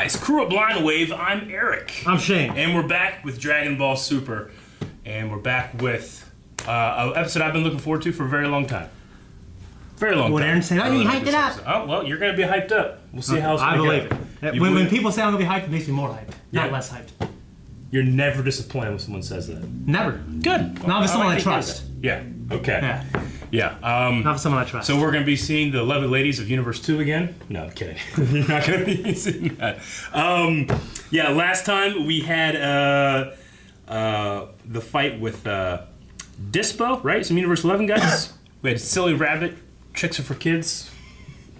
guys, Kuro Blind Wave, I'm Eric. I'm Shane. And we're back with Dragon Ball Super. And we're back with an episode I've been looking forward to for a very long time. Very long time. When Aaron's saying, you hyped it up. Oh, well, you're going to be hyped up. We'll see how it's going to go. I believe it. When people say I'm going to be hyped, it makes me more hyped, not less hyped. You're never disappointed when someone says that. Never. Good. Not with someone I trust. Yeah. Okay. Yeah. Not with someone I trust. So we're going to be seeing the lovely ladies of Universe 2 again. No, I'm kidding. You're not going to be seeing that. Yeah, last time we had the fight with Dispo, right? Some Universe 11 guys. We had Silly Rabbit, Chicks Are for Kids,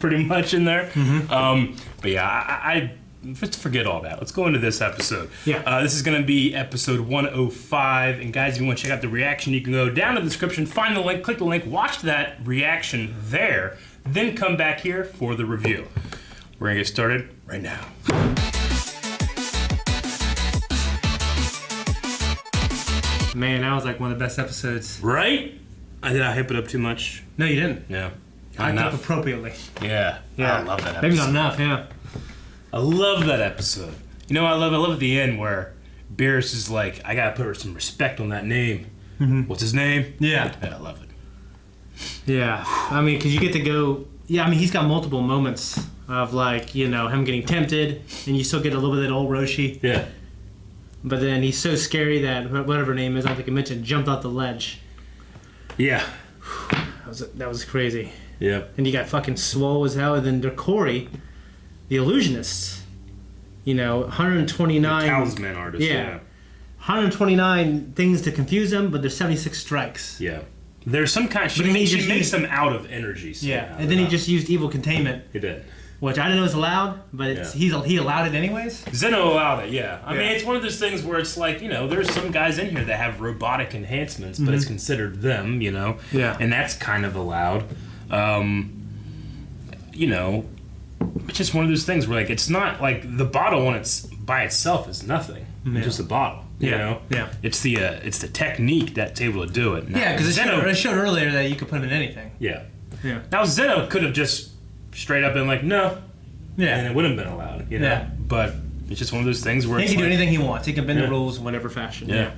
pretty much in there. Mm-hmm. But yeah, I just forget all that. Let's go into this episode. Yeah. This is going to be episode 105. And guys, if you want to check out the reaction, you can go down to the description, find the link, click the link, watch that reaction there, then come back here for the review. We're going to get started right now. Man, that was like one of the best episodes. Right? Did I hype it up too much? No, you didn't. Yeah. Hyped up appropriately. Yeah. I love that episode. Maybe not enough, yeah. I love that episode. You know, I love at the end where Beerus is like, I gotta put some respect on that name. Mm-hmm. What's his name? Yeah. I love it. Yeah. I mean, because you get to go... Yeah, I mean, he's got multiple moments of, like, you know, him getting tempted, and you still get a little bit of that old Roshi. Yeah. But then he's so scary that, whatever her name is, I don't think I mentioned, jumped off the ledge. Yeah. That was crazy. Yep. And you got fucking swole as hell, and then Corey... The illusionists, you know, 129... The talisman artist, yeah. 129 things to confuse them, but there's 76 strikes. Yeah. There's some kind of... She makes them out of energy. Yeah, and then he just used evil containment. He did. Which I didn't know was allowed, but he allowed it anyways. Zeno allowed it, yeah. I mean, it's one of those things where it's like, you know, there's some guys in here that have robotic enhancements, but it's considered them, you know? Yeah. And that's kind of allowed. You know... It's just one of those things where, like, it's not like the bottle by itself is nothing. Yeah. It's just a bottle, you know. Yeah. It's the technique that's able to do it. Now, because it showed earlier that you could put him in anything. Yeah. Yeah. Now Zeno could have just straight up been like, no. Yeah. And it wouldn't have been allowed, you know. Yeah. But it's just one of those things where he can do anything he wants. He can bend the rules in whatever fashion. Yeah.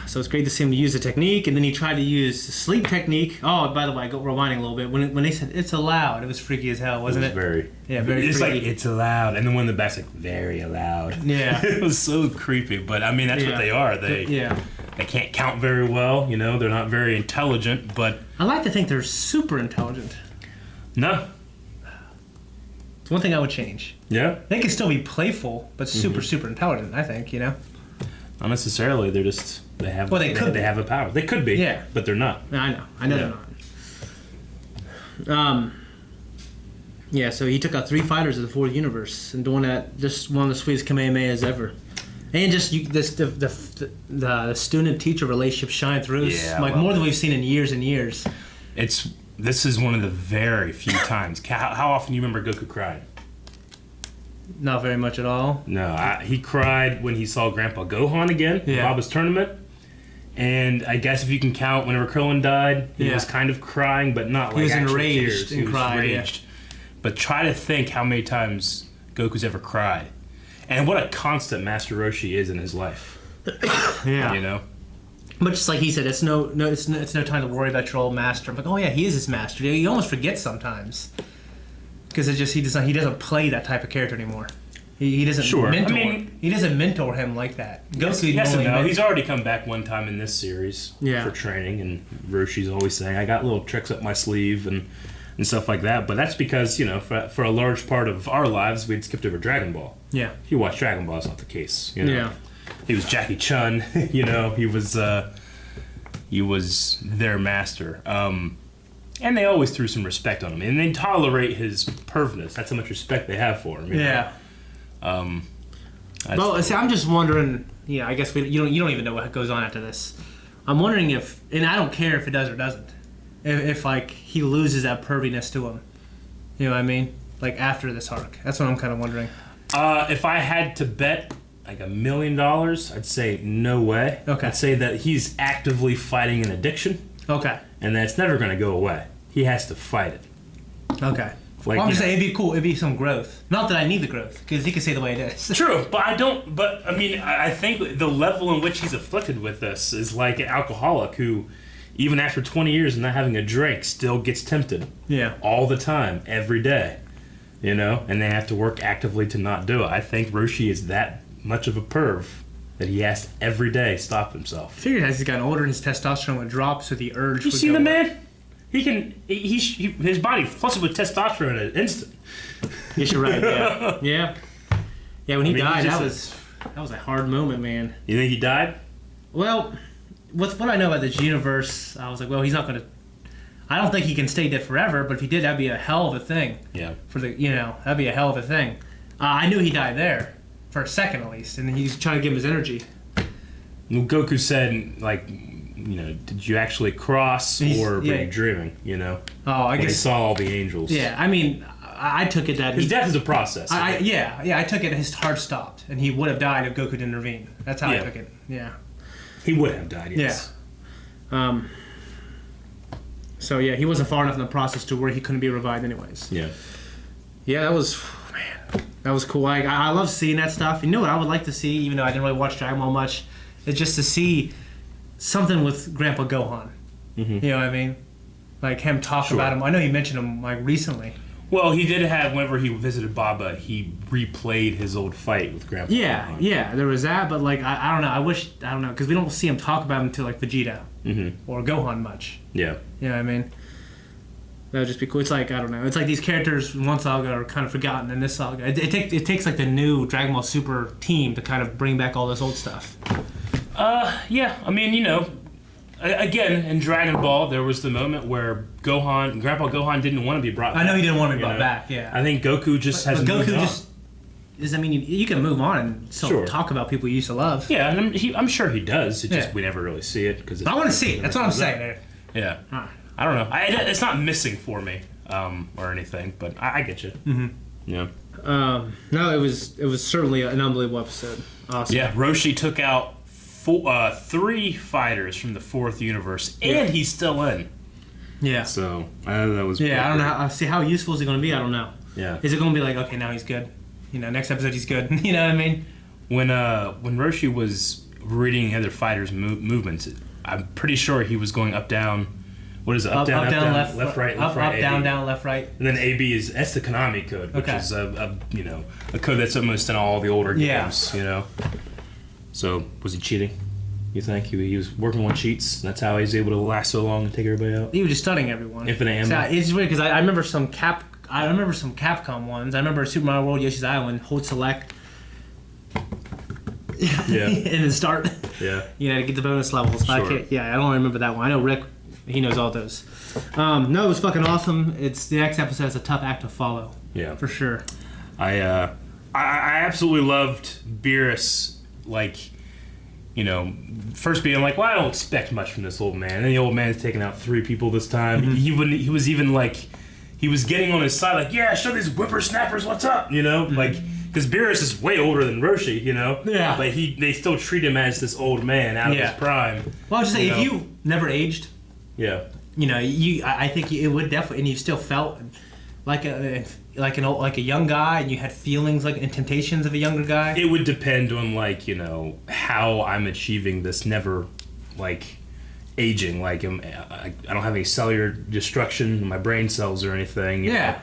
So it's great to see him use the technique, and then he tried to use the sleep technique. Oh, by the way, rewinding a little bit. When they said it's allowed, it was freaky as hell, wasn't it? Very. Yeah, very it's freaky. Like, it's allowed. And then when the back's like, very allowed. Yeah. It was so creepy. But, I mean, that's what they are. They can't count very well, you know. They're not very intelligent, but... I like to think they're super intelligent. No. It's one thing I would change. Yeah? They can still be playful, but super, super intelligent, I think, you know? Not necessarily. They're just... They have a power. They could be. Yeah. But they're not. I know they're not. Yeah, so he took out 3 fighters of the 4th universe and doing that, just one of the sweetest Kamehamehas ever. And just the student-teacher relationship shine through. Yeah, like more than we've seen in years and years. This is one of the very few times. How often do you remember Goku crying? Not very much at all. No, he cried when he saw Grandpa Gohan again in Baba's tournament. And I guess if you can count, whenever Krillin died, he was kind of crying, but not like actual tears. He was enraged. But try to think how many times Goku's ever cried. And what a constant Master Roshi is in his life. Yeah. You know? But just like he said, it's no time to worry about your old master. I'm like, oh yeah, he is his master. You almost forget sometimes. Because it's just he doesn't play that type of character anymore. He doesn't mentor. He doesn't mentor him like that. Goku, yes and no. He's already come back one time in this series for training, and Roshi's always saying, "I got little tricks up my sleeve and stuff like that." But that's because, you know, for a large part of our lives, we'd skipped over Dragon Ball. Yeah. If you watch Dragon Ball, it's not the case. You know? Yeah. He was Jackie Chun. You know, he was their master. And they always threw some respect on him, and they tolerate his pervness. That's how much respect they have for him. You know? Well, see, I'm just wondering. Yeah, I guess you don't even know what goes on after this. I'm wondering if, and I don't care if it does or doesn't, if like he loses that perviness to him. You know what I mean? Like after this arc. That's what I'm kind of wondering. If I had to bet like $1 million, I'd say no way. Okay. I'd say that he's actively fighting an addiction. Okay. And that's never going to go away. He has to fight it. Okay. Like, I'm just saying, it'd be cool. It'd be some growth. Not that I need the growth, because he can say the way it is. True, but I don't. But I mean, I think the level in which he's afflicted with this is like an alcoholic who, even after 20 years of not having a drink, still gets tempted. Yeah. All the time, every day. You know, and they have to work actively to not do it. I think Roshi is that much of a perv that he has to every day stop himself. I figured as he's gotten older, his testosterone would drop, so the urge. You would see go the up. man? His body flushes with testosterone in an instant. Yes, you're right. Yeah, yeah, yeah. When he died, that was a hard moment, man. You think he died? Well, with what I know about this universe, I was like, well, he's not gonna. I don't think he can stay dead forever, but if he did, that'd be a hell of a thing. Yeah. That'd be a hell of a thing. I knew he died there for a second at least, and he's trying to give him his energy. Well, Goku said, like, you know, did you actually cross or were you dreaming? You know. Oh, I guess he saw all the angels. Yeah, I mean, I took it that his death is a process. I took it his heart stopped, and he would have died if Goku didn't intervene. That's how I took it. Yeah. He would have died. Yes. Yeah. So yeah, he wasn't far enough in the process to where he couldn't be revived anyways. Yeah. Yeah, that was cool. I love seeing that stuff. You know what I would like to see, even though I didn't really watch Dragon Ball much, is just to see something with Grandpa Gohan. Mm-hmm. You know what I mean? Like him talk about him. I know you mentioned him like recently. Well, he did have, whenever he visited Baba, he replayed his old fight with Grandpa Gohan. Yeah, there was that, but like I don't know. I don't know, because we don't see him talk about him until like Vegeta or Gohan much. Yeah. You know what I mean? That would just be cool. It's like, I don't know. It's like these characters in one saga are kind of forgotten in this saga. It takes like the new Dragon Ball Super team to kind of bring back all this old stuff. Yeah. I mean, you know, again, in Dragon Ball, there was the moment where Grandpa Gohan didn't want to be brought back. I know he didn't want to be brought back, yeah. I think Goku just hasn't moved on. I mean, you can move on and still talk about people you used to love. Yeah, and I'm sure he does. It's just we never really see it. I want to see it. That's what I'm saying. Yeah. I don't know. It's not missing for me or anything, but I get you. Mm-hmm. Yeah. No, it was certainly an unbelievable episode. Awesome. Yeah, Roshi took out 3 fighters from the 4th universe, and he's still in. Yeah. So that was. Yeah, I don't know. How useful is he going to be? I don't know. Yeah. Is it going to be like, okay, now he's good? You know, next episode he's good. You know what I mean? When Roshi was reading other fighters' movements, I'm pretty sure he was going up, down. What is it? Up, down, left, right, up, down, left, right. And then AB that's the Konami code, which is a code that's almost in all the older games. You know. So was he cheating? You think he was working on cheats? And that's how he was able to last so long and take everybody out. He was just stunning everyone. Infinite ammo. It's weird because I remember some Capcom ones. I remember Super Mario World, Yoshi's Island, hold select. Yeah. And then start. Yeah. You know, to get the bonus levels. Sure. I don't remember that one. I know Rick, he knows all those. No, it was fucking awesome. The next episode is a tough act to follow. Yeah. For sure. I absolutely loved Beerus, like, you know, first being like, well, I don't expect much from this old man. And the old man's taking out 3 people this time. Mm-hmm. He was even like, he was getting on his side, like, yeah, show these whippersnappers what's up, you know? Mm-hmm. Like, because Beerus is way older than Roshi, you know? Yeah. But they still treat him as this old man out of his prime. Well, I was just saying, if you never aged, you know, I think it would definitely, and you still felt like a young guy, and you had feelings like and temptations of a younger guy. It would depend on, like, you know, how I'm achieving this never, like, aging. Like, I don't have any cellular destruction in my brain cells or anything. Yeah.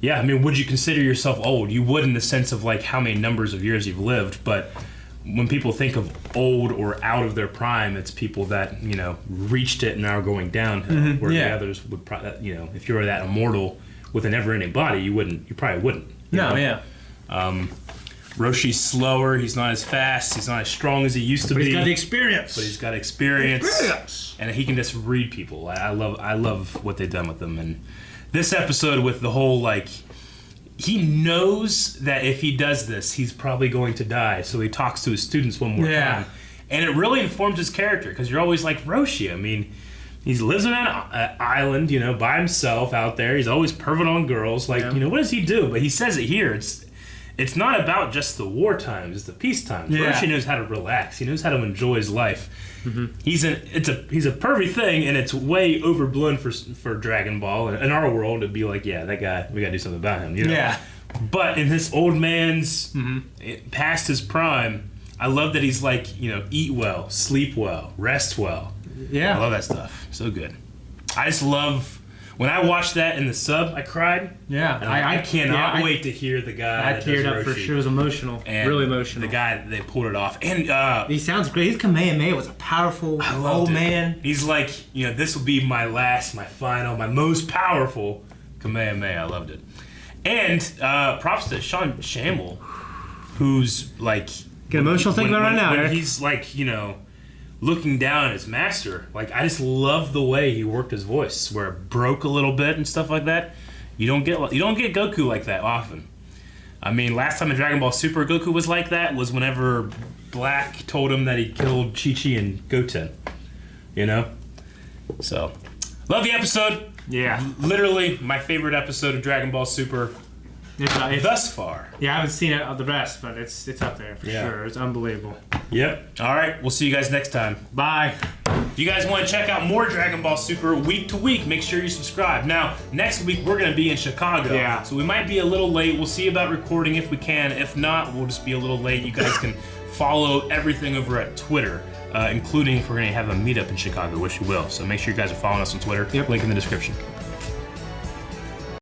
Yeah, I mean, would you consider yourself old? You would, in the sense of, like, how many numbers of years you've lived, but when people think of old or out of their prime, it's people that, you know, reached it and now are going downhill, where the others would probably, you know, if you were that immortal with a never-ending body, you probably wouldn't. Roshi's slower, he's not as fast, he's not as strong as he used to be. But he's got the experience. And he can just read people. I love what they've done with him. And this episode with the whole, like, he knows that if he does this, he's probably going to die, so he talks to his students one more time. And it really informs his character, because you're always like, Roshi, I mean, he lives on an island, you know, by himself out there. He's always perving on girls. Like, you know, what does he do? But he says it here. it's not about just the war times; it's the peace times. Yeah. Roshi knows how to relax. He knows how to enjoy his life. He's a pervy thing, and it's way overblown for Dragon Ball. In our world, it'd be like, yeah, that guy, we gotta do something about him. You know? Yeah. But in this old man's past his prime, I love that he's like, eat well, sleep well, rest well. Yeah. I love that stuff. So good. I just love when I watched that in the sub. I cried. Yeah. And I cannot wait to hear the guy. I teared up for sure. It was emotional. Really emotional. The guy, they pulled it off. And he sounds great. His Kamehameha was a powerful old man. He's like, this will be my last, my final, my most powerful Kamehameha. I loved it. And props to Sean Shamble, who's like... Get emotional thinking about it right now, when Eric. he's like, looking down at his master. Like, I just love the way he worked his voice, where it broke a little bit and stuff like that. You don't get Goku like that often. I mean, last time in Dragon Ball Super Goku was like that was whenever Black told him that he killed Chi-Chi and Goten. So, love the episode. Yeah. Literally my favorite episode of Dragon Ball Super thus far. Yeah, I haven't seen it the best, but it's up there for sure. It's unbelievable. Yep. All right. We'll see you guys next time. Bye. If you guys want to check out more Dragon Ball Super week to week, make sure you subscribe. Now, next week we're going to be in Chicago. Yeah. So we might be a little late. We'll see about recording if we can. If not, we'll just be a little late. You guys can follow everything over at Twitter, including if we're going to have a meetup in Chicago, which we will. So make sure you guys are following us on Twitter. Yep. Link in the description.